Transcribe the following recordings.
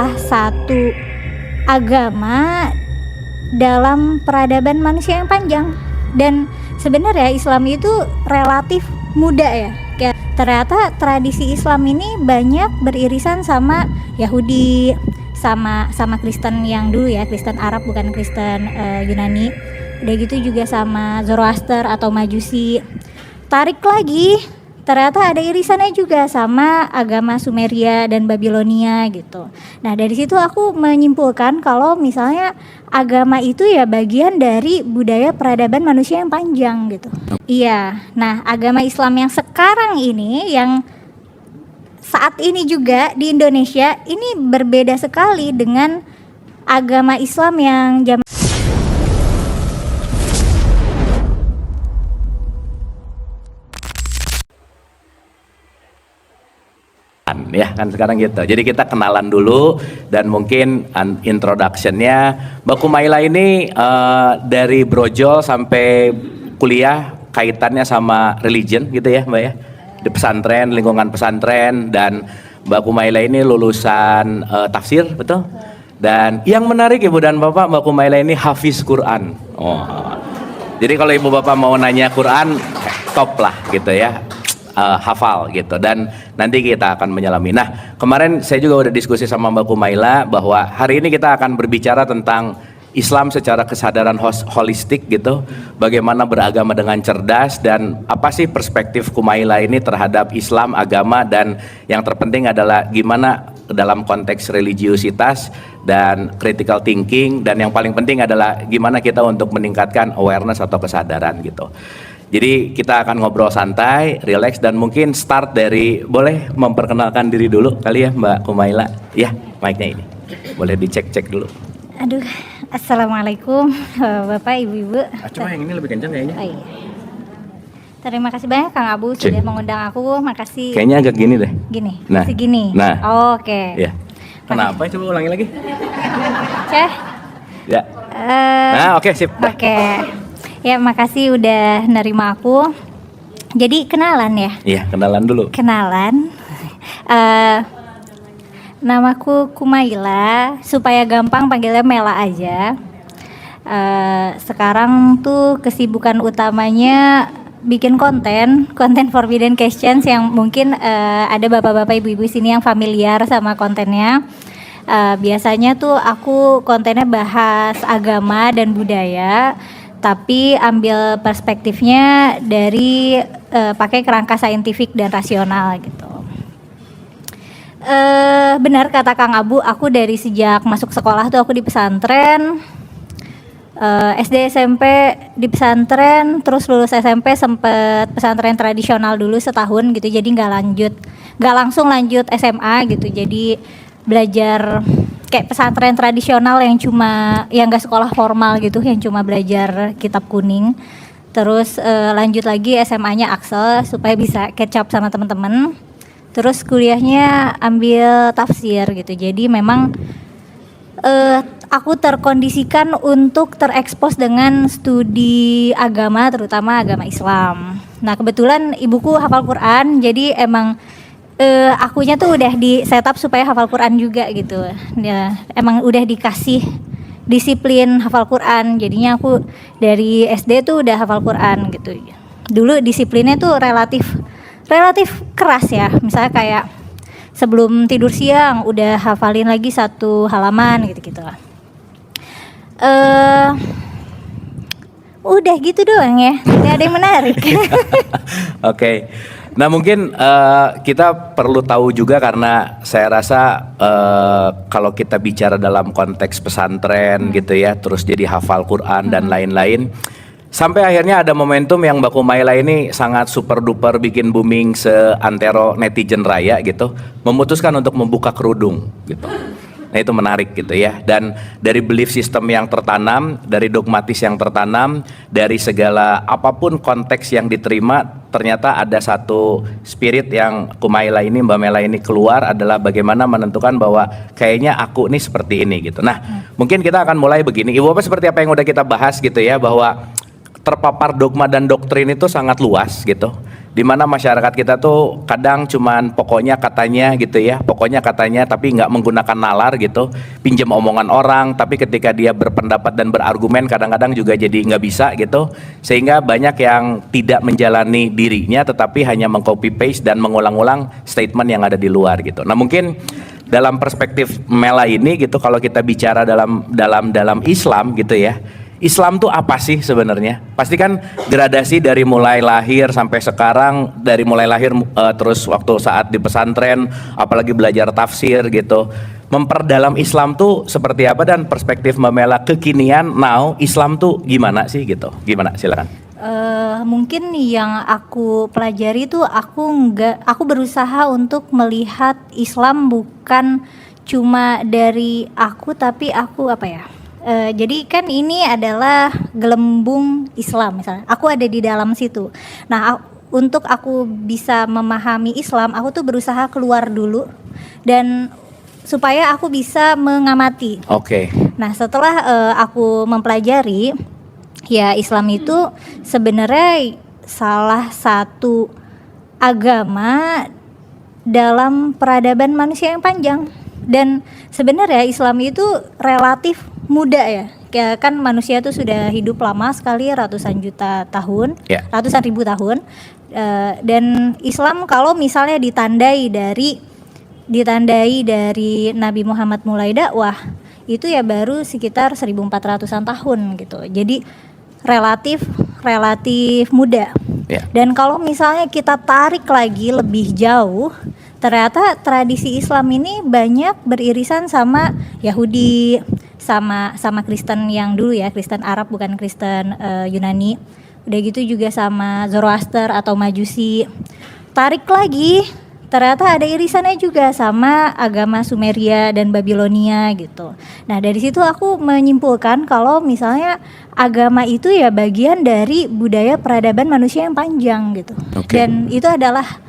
salah satu agama dalam peradaban manusia yang panjang. Dan sebenarnya Islam itu relatif muda ya. Kayak ternyata tradisi Islam ini banyak beririsan sama Yahudi, sama Kristen yang dulu ya, Kristen Arab bukan Kristen Yunani. Udah gitu juga sama Zoroaster atau Majusi. Tarik lagi, ternyata ada irisannya juga sama agama Sumeria dan Babilonia gitu. Nah dari situ aku menyimpulkan kalau misalnya agama itu ya bagian dari budaya peradaban manusia yang panjang gitu. Iya, nah agama Islam yang sekarang ini, yang saat ini juga di Indonesia, ini berbeda sekali dengan agama Islam yang zaman ya kan sekarang gitu. Jadi kita kenalan dulu dan mungkin introduction-nya. Mbak Kumaila ini dari brojol sampai kuliah kaitannya sama religion gitu ya Mbak ya, di pesantren, lingkungan pesantren. Dan Mbak Kumaila ini lulusan tafsir, betul? Dan yang menarik Ibu dan Bapak, Mbak Kumaila ini hafiz Quran. Jadi kalau Ibu Bapak mau nanya Quran, top lah gitu ya, hafal gitu. Dan nanti kita akan menyelami. Nah kemarin saya juga udah diskusi sama Mbak Kumaila bahwa hari ini kita akan berbicara tentang Islam secara kesadaran holistik gitu, bagaimana beragama dengan cerdas, dan apa sih perspektif Kumaila ini terhadap Islam, agama, dan yang terpenting adalah gimana dalam konteks religiusitas dan critical thinking, dan yang paling penting adalah gimana kita untuk meningkatkan awareness atau kesadaran gitu. Jadi kita akan ngobrol santai, relax, dan mungkin start dari, boleh memperkenalkan diri dulu kali ya Mbak Kumaila. Ya, mic-nya ini. Boleh dicek-cek dulu. Aduh, assalamualaikum Bapak Ibu-ibu. Cuma yang ini lebih kencang kayaknya. Oh iya. Terima kasih banyak Kang Abu sudah mengundang aku. Makasih. Kayaknya agak gini deh. Gini. Nah. Segini. Nah. Oh, oke. Ya. Kenapa? Coba ulangi lagi. Ceh. Ya. Nah, oke, sip. Oke. Ya, makasih udah nerima aku. Jadi kenalan ya? Iya, kenalan dulu. Kenalan. Namaku Kumaila, supaya gampang panggilnya Mela aja. Sekarang tuh kesibukan utamanya bikin konten Forbidden Questions yang mungkin ada bapak-bapak ibu-ibu sini yang familiar sama kontennya. Biasanya tuh aku kontennya bahas agama dan budaya, tapi ambil perspektifnya dari pakai kerangka saintifik dan rasional gitu. Benar kata Kang Abu, aku dari sejak masuk sekolah tuh aku di pesantren, SD SMP di pesantren, terus lulus SMP sempet pesantren tradisional dulu setahun gitu, jadi nggak langsung lanjut SMA gitu, jadi belajar kayak pesantren tradisional yang nggak sekolah formal gitu, yang cuma belajar kitab kuning. Terus lanjut lagi SMA-nya Axel supaya bisa catch up sama teman-teman. Terus kuliahnya ambil tafsir gitu. Jadi memang aku terkondisikan untuk terekspos dengan studi agama, terutama agama Islam. Nah kebetulan ibuku hafal Quran, jadi emang akunya tuh udah di setup supaya hafal Quran juga gitu. Ya, emang udah dikasih disiplin hafal Quran, jadinya aku dari SD tuh udah hafal Quran gitu. Dulu disiplinnya tuh relatif keras ya, misalnya kayak sebelum tidur siang udah hafalin lagi satu halaman gitu-gitu lah. Udah gitu doang ya, tidak ada yang menarik. Oke. Nah mungkin kita perlu tahu juga, karena saya rasa kalau kita bicara dalam konteks pesantren gitu ya, terus jadi hafal Quran dan lain-lain, sampai akhirnya ada momentum yang Mbak Kumaila ini sangat super duper bikin booming seantero netizen raya gitu, memutuskan untuk membuka kerudung gitu. Nah itu menarik gitu ya, dan dari belief system yang tertanam, dari dogmatis yang tertanam, dari segala apapun konteks yang diterima, ternyata ada satu spirit yang Kumaila ini, Mbak Mela ini keluar, adalah bagaimana menentukan bahwa kayaknya aku nih seperti ini gitu. Nah mungkin kita akan mulai begini, Ibu Bapak, seperti apa yang udah kita bahas gitu ya, bahwa terpapar dogma dan doktrin itu sangat luas gitu. Dimana masyarakat kita tuh kadang cuman pokoknya katanya gitu ya, pokoknya katanya tapi nggak menggunakan nalar gitu, pinjam omongan orang, tapi ketika dia berpendapat dan berargumen kadang-kadang juga jadi nggak bisa gitu, sehingga banyak yang tidak menjalani dirinya tetapi hanya mengcopy paste dan mengulang-ulang statement yang ada di luar gitu. Nah mungkin dalam perspektif Mela ini gitu, kalau kita bicara dalam Islam gitu ya, Islam tuh apa sih sebenarnya? Pasti kan gradasi dari mulai lahir sampai sekarang, dari mulai lahir terus waktu saat di pesantren, apalagi belajar tafsir gitu. Memperdalam Islam tuh seperti apa, dan perspektif Mbak Mela kekinian now Islam tuh gimana sih gitu? Gimana, silakan. Mungkin yang aku pelajari tuh aku berusaha untuk melihat Islam bukan cuma dari aku, tapi aku apa ya? Jadi kan ini adalah gelembung Islam misalnya. Aku ada di dalam situ. Nah, untuk aku bisa memahami Islam, aku tuh berusaha keluar dulu dan supaya aku bisa mengamati. Oke. Nah, setelah aku mempelajari, ya Islam itu sebenarnya salah satu agama dalam peradaban manusia yang panjang. Dan sebenarnya Islam itu relatif muda ya. Kan manusia itu sudah hidup lama sekali, ratusan juta tahun, ratusan ribu tahun. Dan Islam kalau misalnya ditandai dari Nabi Muhammad mulai dakwah, itu ya baru sekitar 1400-an tahun gitu. Jadi relatif muda. Dan kalau misalnya kita tarik lagi lebih jauh, ternyata tradisi Islam ini banyak beririsan sama Yahudi, sama Kristen yang dulu ya, Kristen Arab bukan Kristen Yunani. Udah gitu juga sama Zoroaster atau Majusi. Tarik lagi, ternyata ada irisannya juga sama agama Sumeria dan Babilonia gitu. Nah, dari situ aku menyimpulkan kalau misalnya agama itu ya bagian dari budaya peradaban manusia yang panjang gitu. Dan itu adalah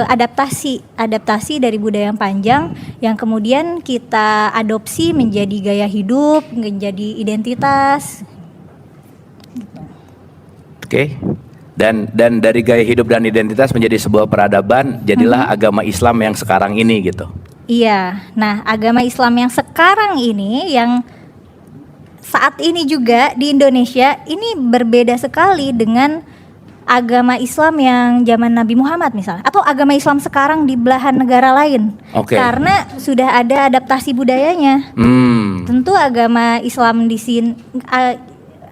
adaptasi dari budaya yang panjang yang kemudian kita adopsi menjadi gaya hidup, menjadi identitas. Oke. Dan dari gaya hidup dan identitas menjadi sebuah peradaban, jadilah agama Islam yang sekarang ini gitu. Iya. Nah, agama Islam yang sekarang ini, yang saat ini juga di Indonesia ini berbeda sekali dengan agama Islam yang zaman Nabi Muhammad misalnya, atau agama Islam sekarang di belahan negara lain. Karena sudah ada adaptasi budayanya. Tentu agama Islam di sini,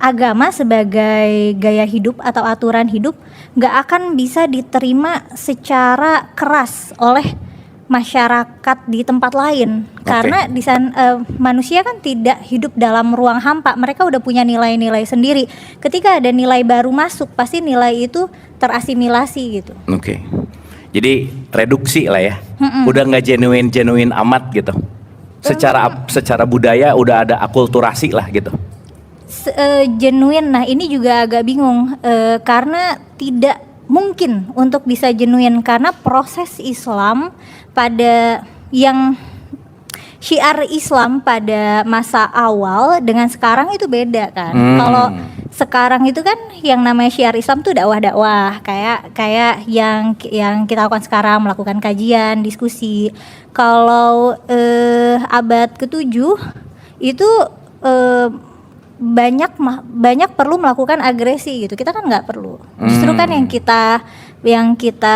agama sebagai gaya hidup atau aturan hidup nggak akan bisa diterima secara keras oleh masyarakat di tempat lain. Karena di sana manusia kan tidak hidup dalam ruang hampa, mereka udah punya nilai-nilai sendiri. Ketika ada nilai baru masuk, pasti nilai itu terasimilasi gitu. Jadi reduksi lah ya. Udah nggak genuine amat gitu. Secara budaya udah ada akulturasi lah gitu. Genuine, nah ini juga agak bingung karena tidak mungkin untuk bisa genuine, karena proses Islam pada yang syiar Islam pada masa awal dengan sekarang itu beda kan. Kalau sekarang itu kan yang namanya syiar Islam tuh dakwah kayak yang kita lakukan sekarang, melakukan kajian, diskusi. Kalau abad ke-7 itu banyak perlu melakukan agresi gitu. Kita kan nggak perlu. Justru kan yang kita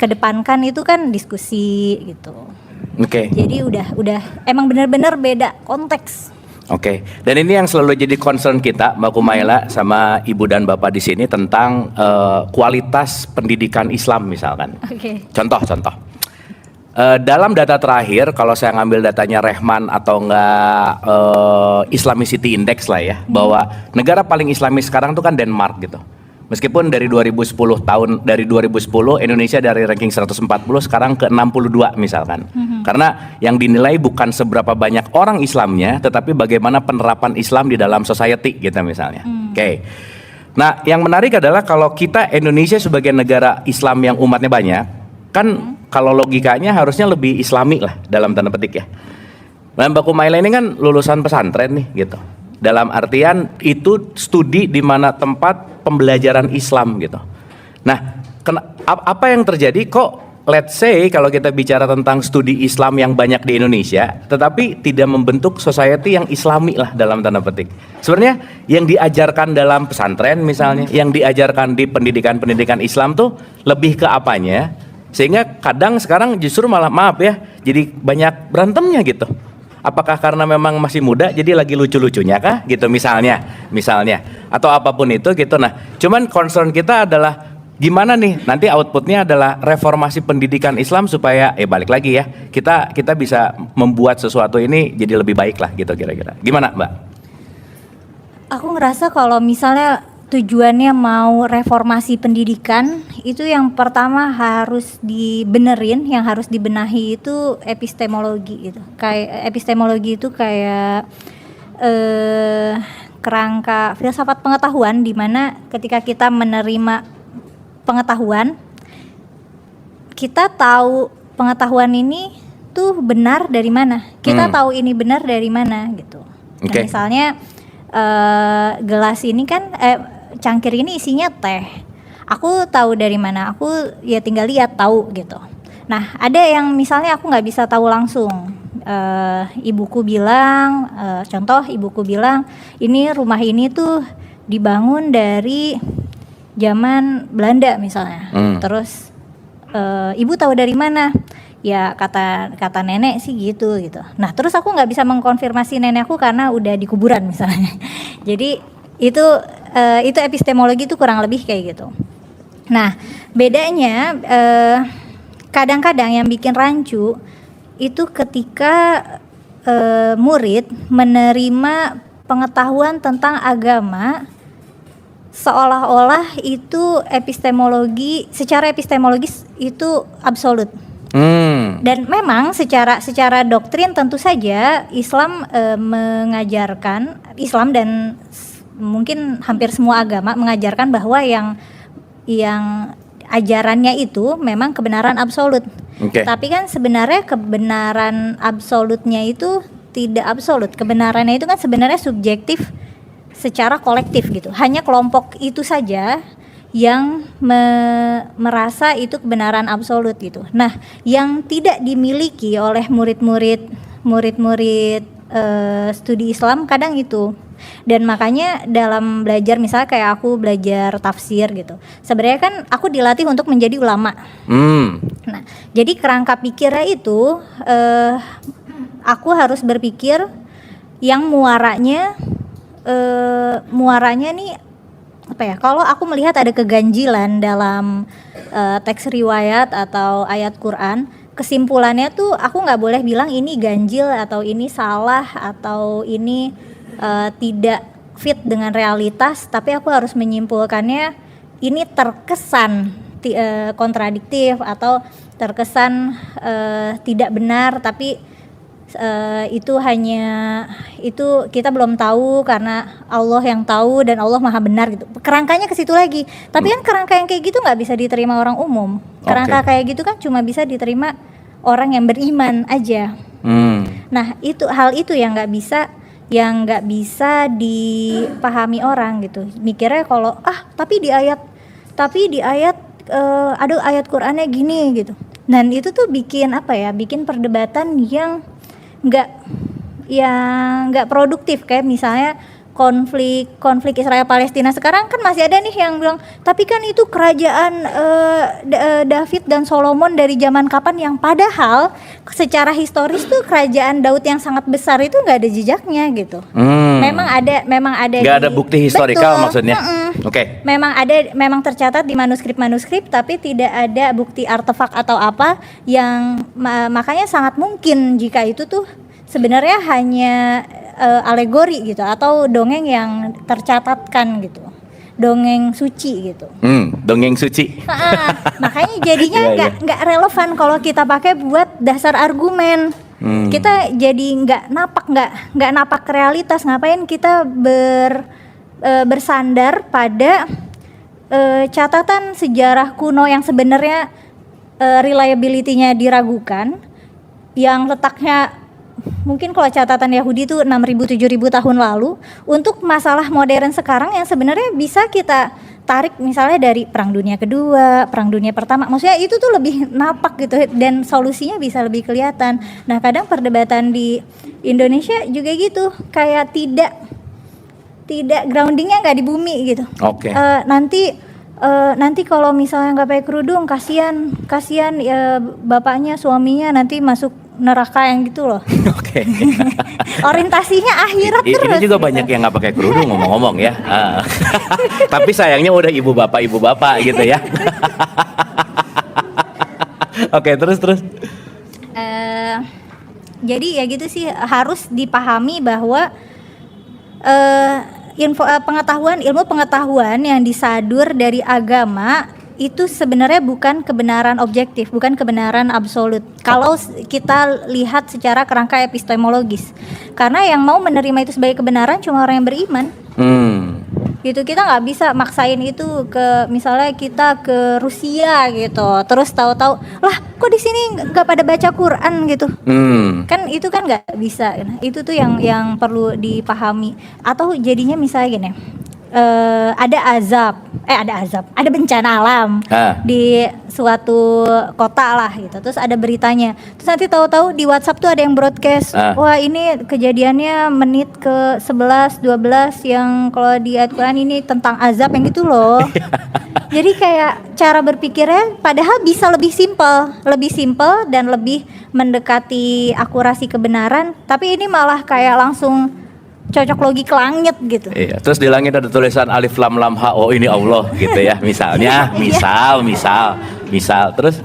kedepankan itu kan diskusi gitu. Jadi udah emang benar-benar beda konteks. Dan ini yang selalu jadi concern kita, Mbak Kumaila sama Ibu dan Bapak di sini, tentang kualitas pendidikan Islam misalkan. Contoh. Dalam data terakhir, kalau saya ngambil datanya Rehman atau enggak Islamicity Index lah ya, bahwa negara paling Islamis sekarang tuh kan Denmark gitu. Meskipun dari 2010 Indonesia dari ranking 140 sekarang ke 62 misalkan. Karena yang dinilai bukan seberapa banyak orang Islamnya, tetapi bagaimana penerapan Islam di dalam society gitu misalnya. Nah, yang menarik adalah kalau kita Indonesia sebagai negara Islam yang umatnya banyak, kan kalau logikanya harusnya lebih Islami lah dalam tanda petik ya. Nah, Mbak Kumaila ini kan lulusan pesantren nih gitu. Dalam artian itu studi di mana tempat pembelajaran Islam gitu. Nah, apa yang terjadi kok let's say kalau kita bicara tentang studi Islam yang banyak di Indonesia, tetapi tidak membentuk society yang islami lah dalam tanda petik. Sebenarnya yang diajarkan dalam pesantren misalnya, yang diajarkan di pendidikan-pendidikan Islam tuh lebih ke apanya? Sehingga kadang sekarang justru malah maaf ya, jadi banyak berantemnya gitu. Apakah karena memang masih muda jadi lagi lucu-lucunya kah gitu misalnya atau apapun itu gitu. Nah, cuman concern kita adalah gimana nih nanti outputnya adalah reformasi pendidikan Islam supaya balik lagi ya kita bisa membuat sesuatu ini jadi lebih baik lah gitu kira-kira. Gimana Mbak? Aku ngerasa kalau misalnya tujuannya mau reformasi pendidikan, itu yang pertama harus dibenerin, yang harus dibenahi itu epistemologi gitu. Kayak epistemologi itu kayak kerangka filsafat pengetahuan, di mana ketika kita menerima pengetahuan, kita tahu pengetahuan ini tuh benar dari mana, kita tahu ini benar dari mana gitu. Nah, misalnya gelas ini kan cangkir ini isinya teh, aku tahu dari mana, aku ya tinggal lihat tahu gitu. Nah, ada yang misalnya aku nggak bisa tahu langsung. Ibuku bilang, contoh ibuku bilang ini rumah ini tuh dibangun dari zaman Belanda misalnya. Terus ibu tahu dari mana? Ya kata nenek sih gitu. Nah, terus aku nggak bisa mengkonfirmasi nenekku karena udah di kuburan misalnya. Jadi itu epistemologi itu kurang lebih kayak gitu. Nah, bedanya kadang-kadang yang bikin rancu itu ketika murid menerima pengetahuan tentang agama seolah-olah itu secara epistemologis itu absolut. Dan memang secara doktrin tentu saja Islam mengajarkan, Islam dan mungkin hampir semua agama mengajarkan bahwa yang ajarannya itu memang kebenaran absolut. Tapi kan sebenarnya kebenaran absolutnya itu tidak absolut. Kebenarannya itu kan sebenarnya subjektif secara kolektif gitu. Hanya kelompok itu saja yang merasa itu kebenaran absolut gitu. Nah, yang tidak dimiliki oleh murid-murid studi Islam kadang itu. Dan makanya dalam belajar, misalnya kayak aku belajar tafsir gitu, sebenarnya kan aku dilatih untuk menjadi ulama. Nah, jadi kerangka pikirnya itu aku harus berpikir yang muaranya nih apa ya, kalau aku melihat ada keganjilan dalam teks riwayat atau ayat Quran, kesimpulannya tuh aku nggak boleh bilang ini ganjil atau ini salah atau ini tidak fit dengan realitas, tapi aku harus menyimpulkannya ini terkesan kontradiktif atau terkesan tidak benar, tapi itu kita belum tahu karena Allah yang tahu dan Allah maha benar gitu. Kerangkanya ke situ lagi. Tapi kan kerangka yang kayak gitu nggak bisa diterima orang umum. Kerangka kayak gitu kan cuma bisa diterima orang yang beriman aja. Nah, hal itu yang nggak bisa dipahami orang gitu. Mikirnya kalau tapi di ayat ada ayat Qur'annya gini gitu. Dan itu tuh bikin perdebatan yang nggak produktif. Kayak misalnya konflik Israel Palestina sekarang kan masih ada nih yang bilang tapi kan itu kerajaan David dan Solomon dari zaman kapan, yang padahal secara historis tuh kerajaan Daud yang sangat besar itu nggak ada jejaknya gitu. Memang ada nggak ada bukti historikal maksudnya. Memang tercatat di manuskrip tapi tidak ada bukti artefak atau apa yang makanya sangat mungkin jika itu tuh sebenarnya hanya alegori gitu atau dongeng yang tercatatkan gitu, dongeng suci gitu. Dongeng suci. Makanya jadinya nggak relevan kalau kita pakai buat dasar argumen. Kita jadi nggak napak realitas. Ngapain kita bersandar pada catatan sejarah kuno yang sebenarnya reliability-nya diragukan, yang letaknya mungkin kalau catatan Yahudi itu 6.000-7.000 tahun lalu, untuk masalah modern sekarang yang sebenarnya bisa kita tarik misalnya dari Perang Dunia Kedua, Perang Dunia Pertama. Maksudnya itu tuh lebih napak gitu dan solusinya bisa lebih kelihatan. Nah, kadang perdebatan di Indonesia juga gitu, kayak tidak groundingnya nggak di bumi gitu. Oke. Nanti kalau misalnya nggak pakai kerudung, kasihan ya bapaknya, suaminya nanti masuk neraka yang gitu loh. Oke. Orientasinya akhirat terus. Ini juga gitu. banyak yang nggak pakai kerudung ngomong-ngomong ya. Tapi sayangnya udah ibu bapak gitu ya. Oke, terus. Jadi ya gitu sih, harus dipahami bahwa ilmu pengetahuan yang disadur dari agama itu sebenarnya bukan kebenaran objektif, bukan kebenaran absolut. Kalau kita lihat secara kerangka epistemologis, karena yang mau menerima itu sebagai kebenaran cuma orang yang beriman. Gitu, kita nggak bisa maksain itu ke, misalnya kita ke Rusia gitu, terus tahu-tahu lah kok di sini nggak pada baca Quran gitu. Kan itu kan nggak bisa. Itu tuh yang perlu dipahami. Atau jadinya misalnya gini, ada bencana alam di suatu kota lah gitu, terus ada beritanya, terus nanti tahu-tahu di WhatsApp tuh ada yang broadcast, wah ini kejadiannya menit ke 11, 12 yang kalau di ayat Quran ini tentang azab yang gitu loh. Jadi kayak cara berpikirnya padahal bisa lebih simpel dan lebih mendekati akurasi kebenaran, tapi ini malah kayak langsung cocok logi ke langit gitu. Iya, terus di langit ada tulisan alif lam lam ha, oh ini Allah gitu ya, misalnya, misal, terus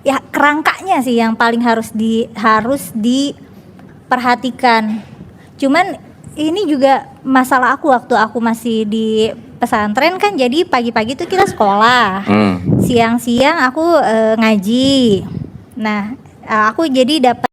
ya kerangkanya sih yang paling harus diperhatikan. Cuman ini juga masalah waktu aku masih di pesantren kan, jadi pagi-pagi tuh kita sekolah, siang-siang aku ngaji. Nah, aku jadi dapat